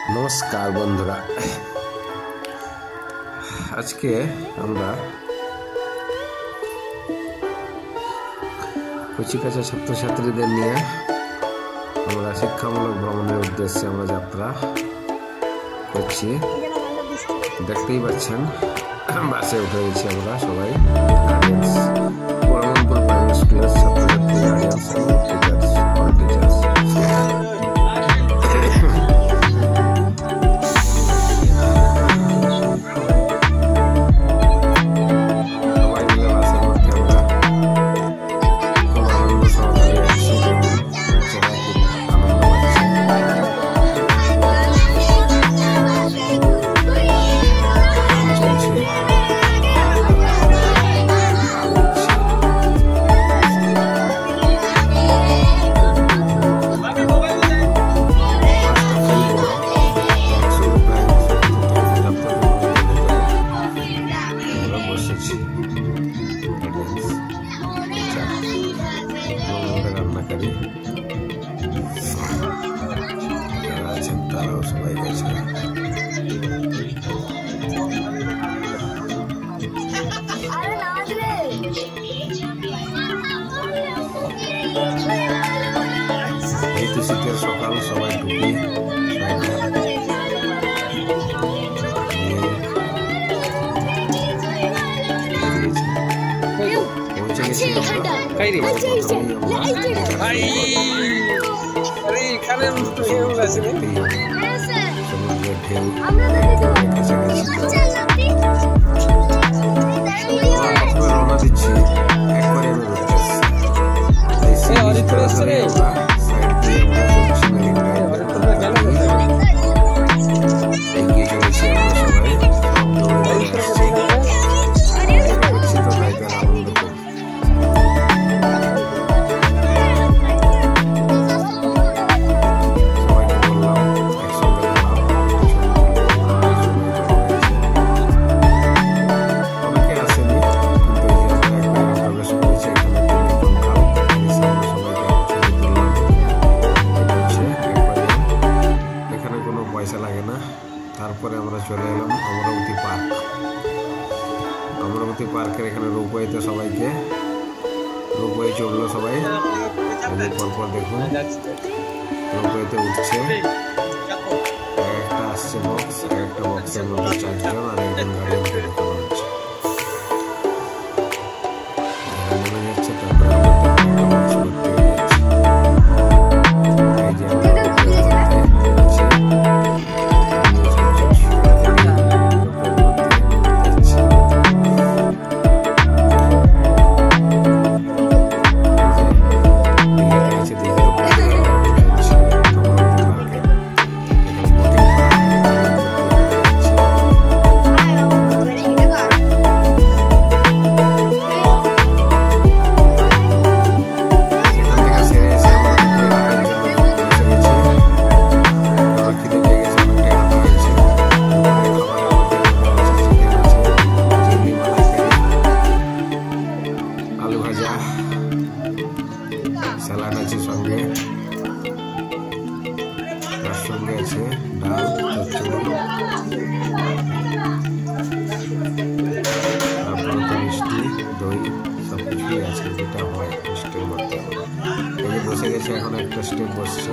নমস্কার বন্ধুরা, আজকে আমরা কচিকাঁচা ছাত্রছাত্রীদের নিয়ে আমরা শিক্ষামূলক ভ্রমণের উদ্দেশ্যে আমরা যাত্রা করছি। দেখতেই পাচ্ছেন বাসে উঠে গেছি আমরা সবাই, বর্মনপুর প্রাইমারি স্কুলের ছাত্রছাত্রী, গার্ডিয়ানস এবং টিচার্স, অল টিচার্স। রান্নাকারী যারা আছেন তারাও সবাই গেছে। এই তো শীতের সকাল, সবাই টুপি রওনা দিচ্ছি একবারে পয়সা লাগে না। তারপরে আমরা চলে এলাম অমরাবতী পার্ক। অমরাবতী পার্কের এখানে রোপওয়েতে সবাইকে রোপওয়ে চড়লো সবাই, পরপর দেখুন রোপওয়েতে উঠছে। একটা আসছে বক্স, একটা বক্সের মধ্যে 4 জন আর একজন গাড়িকে দেখানো হচ্ছে। মনে যাচ্ছে তারপরে স্যালাড আছে সঙ্গে, তার সঙ্গে আছে ডাল, চচ্চড়ি, তারপরে তো মিষ্টি, দই, সব কিছুই আছে যেটা হয় মিষ্টির মধ্যে। এই যে বসে গেছে, এখন একটা স্টেপ বসছে।